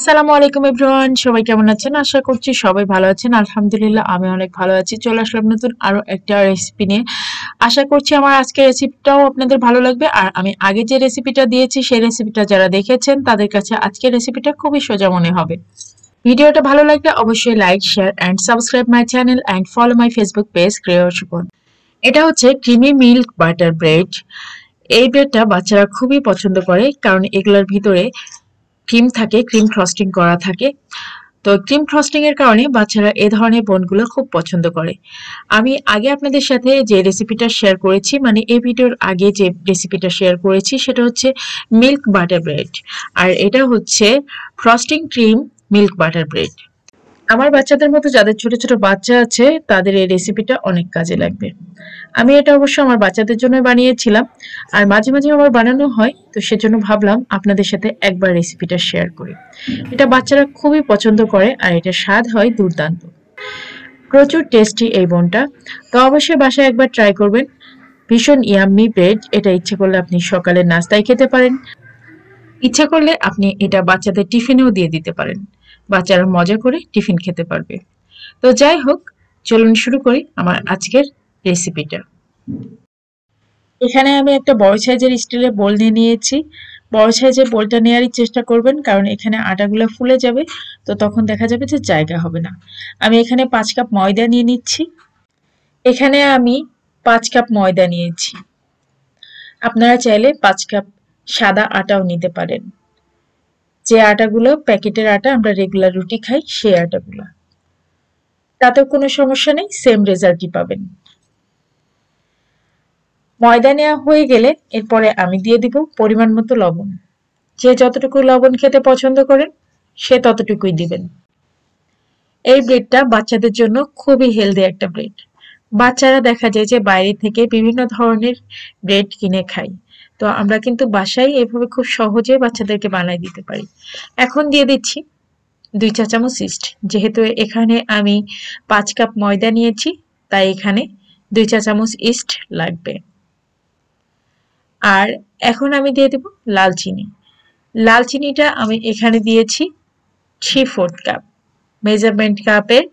আসসালামু আলাইকুম এভরিওয়ান, সবাই কেমন আছেন? আশা করছি সবাই ভালো আছেন। আলহামদুলিল্লাহ আমি অনেক ভালো আছি। চলে আসলাম নতুন আরো একটা রেসিপি নিয়ে। আশা করছি আমার আজকের রেসিপিটাও আপনাদের ভালো লাগবে। আর আমি আগে যে রেসিপিটা দিয়েছি সেই রেসিপিটা যারা দেখেছেন তাদের কাছে আজকের রেসিপিটা খুবই সোজা মনে হবে। ভিডিওটা ভালো লাগলে অবশ্যই like, share and subscribe my channel and follow my Facebook page creation. এটা হচ্ছে ক্রিমি মিল্ক বাটার ব্রেড। এই ব্রেডটা বাচ্চারা খুবই পছন্দ করে, কারণ এগুলোর ভিতরে ক্রিম থাকে, ক্রিম ফ্রস্টিং করা থাকে। তো ক্রিম ফ্রস্টিং এর কারণে বাচ্চারা এই ধরনের বোনগুলো খুব পছন্দ করে। আমি আগে আপনাদের সাথে যে রেসিপিটা শেয়ার করেছি, মানে এই ভিডিওর আগে যে রেসিপিটা শেয়ার করেছি সেটা হচ্ছে মিল্ক বাটার ব্রেড, আর এটা হচ্ছে frosting cream milk butter bread. আমার বাচ্চাদের মতো যাদের ছোট ছোট বাচ্চা আছে তাদের এই রেসিপিটা অনেক কাজে লাগবে। আমি এটা অবশ্য আমার বাচ্চাদের জন্য বানিয়েছিলাম, আর মাঝে মাঝে আমার বানানো হয়, তো সেজন্য ভাবলাম আপনাদের সাথে একবার রেসিপিটা শেয়ার করি। এটা বাচ্চারা খুবই পছন্দ করে, আর এটা স্বাদ হয় দুর্দান্ত, প্রচুর টেস্টি এই বোনটা। তো অবশ্যই বাসায় একবার ট্রাই করবেন। ভীষণ ইয়াম্মি ব্রেড। এটা ইচ্ছে করলে আপনি সকালের নাস্তায় খেতে পারেন, ইচ্ছা করলে আপনি এটা বাচ্চাদের টিফিনেও দিয়ে দিতে পারেন। বাচ্চারা মজা করে টিফিন খেতে পারবে। তো যাই হোক, চলুন শুরু করি আমার আজকের রেসিপিটা। এখানে আমি একটা বড় সাইজের স্টিলের বোল নিয়ে নিয়েছি। বড় সাইজের বোলটা নেওয়ারই চেষ্টা করবেন, কারণ এখানে আটাগুলো ফুলে যাবে, তো তখন দেখা যাবে যে জায়গা হবে না। আমি এখানে 5 কাপ ময়দা নিয়ে নিচ্ছি। এখানে আমি 5 কাপ ময়দা নিয়েছি। আপনারা চাইলে 5 কাপ সাদা আটাও নিতে পারেন, যে আটাগুলো প্যাকেটের আটা, আমরা রেগুলার রুটি খাই সেই আটাগুলো। তাতেও কোনো সমস্যা নেই, সেম রেজাল্টই পাবেন। ময়দা নেওয়া হয়ে গেলে এরপরে আমি দিয়ে দিব পরিমাণ মতো লবণ। যে যতটুকু লবণ খেতে পছন্দ করেন সে ততটুকুই দিবেন। এই ব্রেডটা বাচ্চাদের জন্য খুবই হেলদি একটা ব্রেড। বাচ্চারা দেখা যায় যে বাইরে থেকে বিভিন্ন ধরনের ব্রেড কিনে খায়, তো আমরা কিন্তু বাসায় এভাবে খুব সহজে বাচ্চাদেরকে বানাই দিতে পারি। এখন দিয়ে দিচ্ছি 2 চা চামচ ইস্ট। যেহেতু এখানে আমি 5 কাপ ময়দা নিয়েছি, তাই এখানে 2 চা চামচ ইস্ট লাগবে। আর এখন আমি দিয়ে দেব লাল চিনি। লাল চিনিটা আমি এখানে দিয়েছি 3/4 কাপ, মেজারমেন্ট কাপের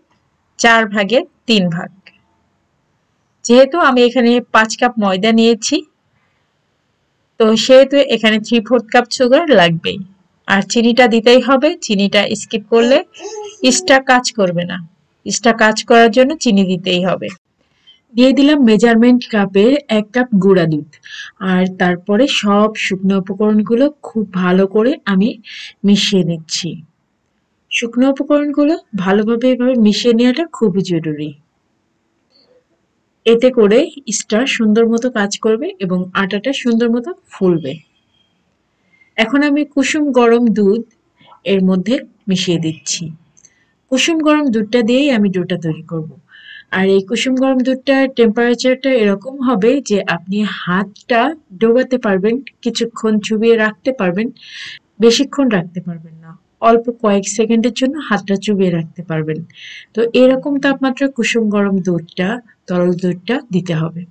4 ভাগের 3 ভাগ। যেহেতু আমি এখানে 5 কাপ ময়দা নিয়েছি, তো সেহেতু এখানে 3/4 কাপ সুগার লাগবেই। আর চিনিটা দিতেই হবে, চিনিটা স্কিপ করলে ইস্টটা কাজ করবে না। ইস্টটা কাজ করার জন্য চিনি দিতেই হবে। দিয়ে দিলাম মেজারমেন্ট কাপের 1 কাপ গুঁড়া দুধ। আর তারপরে সব শুকনো উপকরণগুলো খুব ভালো করে আমি মিশিয়ে নিচ্ছি। শুকনো উপকরণগুলো ভালোভাবে এভাবে মিশিয়ে নেওয়াটা খুবই জরুরি। এতে করে ইস্টটা সুন্দর মতো কাজ করবে এবং আটাটা সুন্দর মতো ফুলবে। এখন আমি কুসুম গরম দুধ এর মধ্যে মিশিয়ে দিচ্ছি। কুসুম গরম দুধটা দিয়েই আমি ডোটা তৈরি করব। আর এই কুসুম গরম দুধটার টেম্পারেচারটা এরকম হবে যে আপনি হাতটা ডোবাতে পারবেন, কিছুক্ষণ চুবিয়ে রাখতে পারবেন, বেশিক্ষণ রাখতে পারবেন না। অল্প কয়েক সেকেন্ডের জন্য হাতটা চুবিয়ে রাখতে পারবেন। তো এরকম তাপমাত্রায় কুসুম গরম দুধটা, তরল দুধটা দিতে হবে।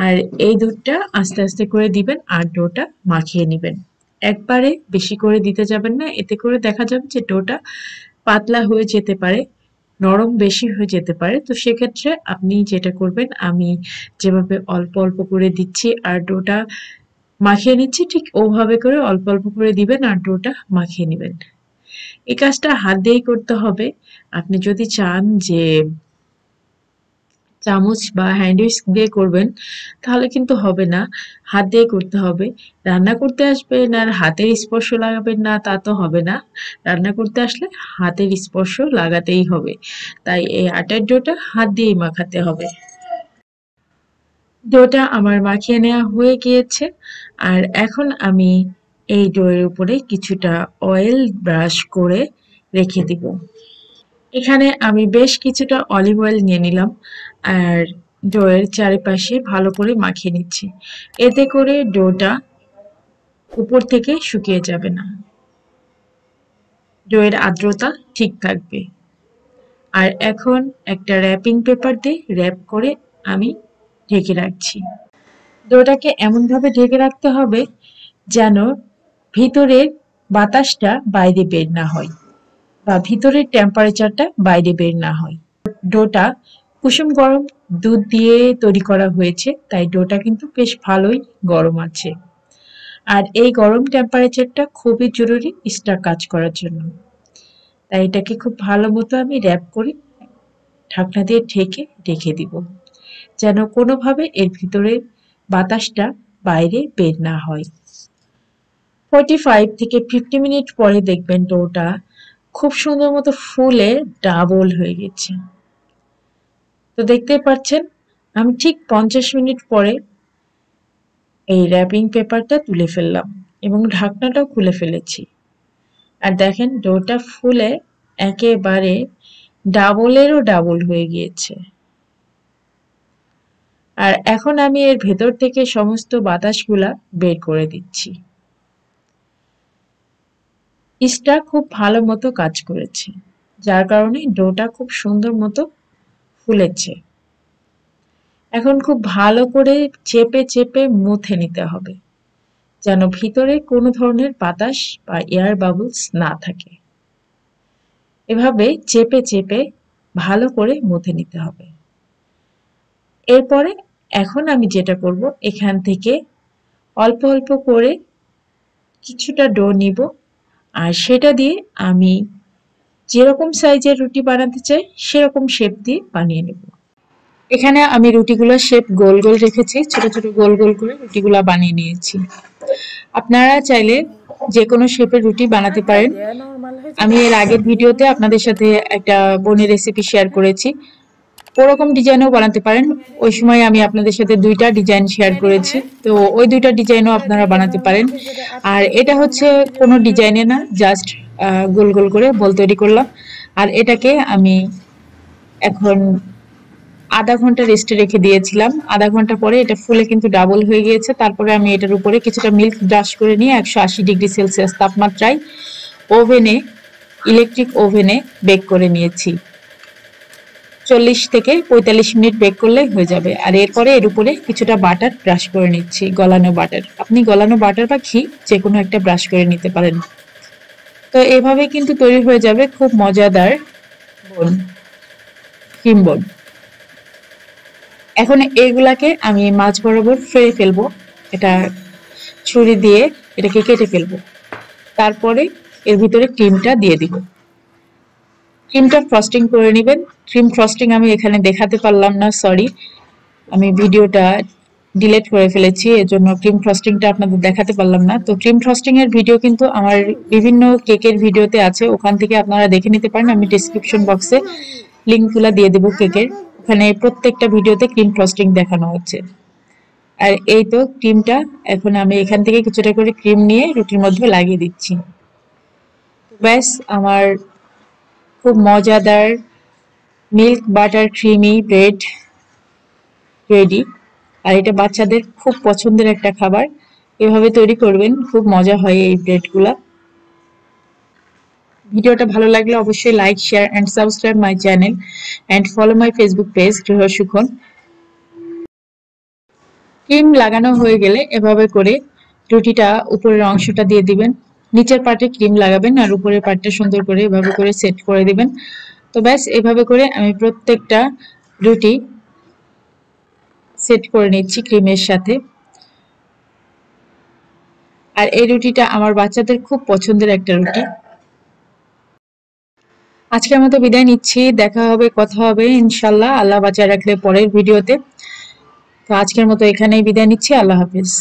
আর এই দুধটা আস্তে আস্তে করে দিবেন আর ডোটা মাখিয়ে নিবেন। একবারে বেশি করে দিতে যাবেন না, এতে করে দেখা যাবে যে ডোটা পাতলা হয়ে যেতে পারে, নরম বেশি হয়ে যেতে পারে। তো সেক্ষেত্রে আপনি যেটা করবেন, আমি যেভাবে অল্প অল্প করে দিচ্ছি আর ডোটা মাখিয়ে নিচ্ছি, ঠিক ওভাবে করে অল্প অল্প করে দিবেন আর ডোটা মাখিয়ে নেবেন। এই কাজটা হাত দিয়েই করতে হবে। আপনি যদি চান যে চামচ বা হ্যান্ড উইস্ক দিয়ে করবেন, তাহলে কিন্তু হবে না, হাত দিয়ে করতে হবে। রান্না করতে আসবেন আর হাতের স্পর্শ লাগাবেন না, তা তো হবে না। রান্না করতে আসলে হাতের স্পর্শ লাগাতেই হবে, তাই এই আটার ডোটা হাত দিয়েই মাখাতে হবে। ডোটা আমার মাখিয়ে নেওয়া হয়ে গিয়েছে, আর এখন আমি এই ডোয়ের উপরে কিছুটা অয়েল ব্রাশ করে রেখে দিব। এখানে আমি বেশ কিছুটা অলিভ অয়েল নিয়ে নিলাম আর ডোয়ের চারিপাশে ভালো করে মাখিয়ে নিচ্ছি। এতে করে ডোটা উপর থেকে শুকিয়ে যাবে না, ডোয়ের আর্দ্রতা ঠিক থাকবে। আর এখন একটা র্যাপিং পেপার দিয়ে র্যাপ করে আমি ঢেকে রাখছি। ডোটাকে এমনভাবে ঢেকে রাখতে হবে যেন ভিতরের বাতাসটা বাইরে বের না হয় বা ভিতরের টেম্পারেচারটা বাইরে বের না হয়। ডোটা কুসুম গরম দুধ দিয়ে তৈরি করা হয়েছে, তাই ডোটা কিন্তু বেশ ভালোই গরম আছে। আর এই গরম টেম্পারেচারটা খুবই জরুরি ইস্টার কাজ করার জন্য। তাই এটাকে খুব ভালো মতো আমি র‍্যাপ করে ঢাকনা দিয়ে ঢেকে রেখে দিব, যেন কোনোভাবে এর ভিতরে বাতাসটা বাইরে বের না হয়। 45 থেকে 50 মিনিট পরে দেখবেন ডোটা খুব সুন্দর মতো ফুলে ডাবল হয়ে গেছে। তো দেখতেই পাচ্ছেন আমি ঠিক 50 মিনিট পরে এই র্যাপিং পেপারটা তুলে ফেললাম এবং ঢাকনাটাও খুলে ফেলেছি। আর দেখেন ডোটা ফুলে একেবারে ডাবলেরও ডাবল হয়ে গিয়েছে। আর এখন আমি এর ভেতর থেকে সমস্ত বাতাসগুলা বের করে দিচ্ছি। ইস্টটা খুব ভালো মতো কাজ করেছে, যার কারণে ডোটা খুব সুন্দর মতো ফুলেছে। এখন খুব ভালো করে চেপে চেপে মুথে নিতে হবে, যেন ভিতরে কোনো ধরনের বাতাস বা এয়ার বাবলস না থাকে। এভাবে চেপে চেপে ভালো করে মুথে নিতে হবে। এরপরে এখন আমি যেটা করব, এখান থেকে অল্প অল্প করে কিছুটা ডো নিব, আর সেটা দিয়ে আমি যেরকম সাইজের রুটি বানাতে চাই সেরকম শেপ দিয়ে বানিয়ে নেব। এখানে আমি রুটিগুলো শেপ গোল গোল রেখেছি, ছোট ছোট গোল গোল করে রুটিগুলো বানিয়ে নিয়েছি। আপনারা চাইলে যে কোনো শেপের রুটি বানাতে পারেন। আমি এর আগের ভিডিওতে আপনাদের সাথে একটা বনের রেসিপি শেয়ার করেছি, ওরকম ডিজাইনও বানাতে পারেন। ওই সময় আমি আপনাদের সাথে 2টা ডিজাইন শেয়ার করেছি, তো ওই 2টা ডিজাইনও আপনারা বানাতে পারেন। আর এটা হচ্ছে কোনো ডিজাইনে না, জাস্ট গোল গোল করে বল তৈরি করলাম। আর এটাকে আমি এখন আধা ঘন্টা রেস্টে রেখে দিয়েছিলাম। আধা ঘন্টা পরে এটা ফুলে কিন্তু ডাবল হয়ে গিয়েছে। তারপরে আমি এটার উপরে কিছুটা মিল্ক ব্রাশ করে নিয়ে 180 ডিগ্রি সেলসিয়াস তাপমাত্রায় ওভেনে, ইলেকট্রিক ওভেনে বেক করে নিয়েছি। 40 থেকে 45 মিনিট বেক করলেই হয়ে যাবে। আর এরপরে এর উপরে কিছুটা বাটার ব্রাশ করে নিচ্ছি, গলানো বাটার। আপনি গলানো বাটার বা ঘি যে কোনো একটা ব্রাশ করে নিতে পারেন। তো এভাবে কিন্তু তৈরি হয়ে যাবে খুব মজাদার বোন, ক্রিম বোন। এখন এগুলাকে আমি মাছ বরাবর ফেলে ফেলবো, এটা ছুরি দিয়ে এটাকে কেটে ফেলবো। তারপরে এর ভিতরে ক্রিমটা দিয়ে দিব। ক্রিমটা ফ্রস্টিং করে নেবেন। ক্রিম ফ্রস্টিং আমি এখানে দেখাতে পারলাম না, সরি, আমি ভিডিওটা ডিলিট করে ফেলেছি, এজন্য ক্রিম ফ্রস্টিংটা আপনাদের দেখাতে পারলাম না। তো ক্রিম ফ্রস্টিং এর ভিডিও কিন্তু আমার বিভিন্ন কেকের ভিডিওতে আছে, ওখান থেকে আপনারা দেখে নিতে পারেন। আমি ডেসক্রিপশন বক্সে লিঙ্কগুলো দিয়ে দেবো কেকের, ওখানে প্রত্যেকটা ভিডিওতে ক্রিম ফ্রস্টিং দেখানো হচ্ছে। আর এই তো ক্রিমটা, এখন আমি এখান থেকে কিছুটা করে ক্রিম নিয়ে রুটির মধ্যে লাগিয়ে দিচ্ছি। ব্যাস, আমার খুব মজাদার milk butter creamy bread ready. আর এটা বাচ্চাদের খুব পছন্দের একটা খাবার, এভাবে তৈরি করবেন, খুব মজা হয় এই ব্রেডগুলা। ভিডিওটা ভালো লাগলে অবশ্যই like, share and subscribe my channel and follow my Facebook page গৃহ সুখন। ক্রিম লাগানো হয়ে গেলে এভাবে করে রুটিটা উপরের অংশটা দিয়ে দিবেন, নিচের পার্টে ক্রিম লাগাবেন আর উপরের পার্টটা সুন্দর করে এভাবে করে সেট করে দিবেন। তো ব্যাস, এভাবে করে আমি প্রত্যেকটা রুটি সেট করে নিচ্ছি ক্রিমের সাথে। আর এই রুটিটা আমার বাচ্চাদের খুব পছন্দের একটা রুটি। আজকের মতো বিদায় নিচ্ছি, দেখা হবে, কথা হবে ইনশাল্লাহ, আল্লাহ বাঁচায় রাখলে পরের ভিডিওতে। তো আজকের মতো এখানেই বিদায় নিচ্ছি, আল্লাহ হাফিজ।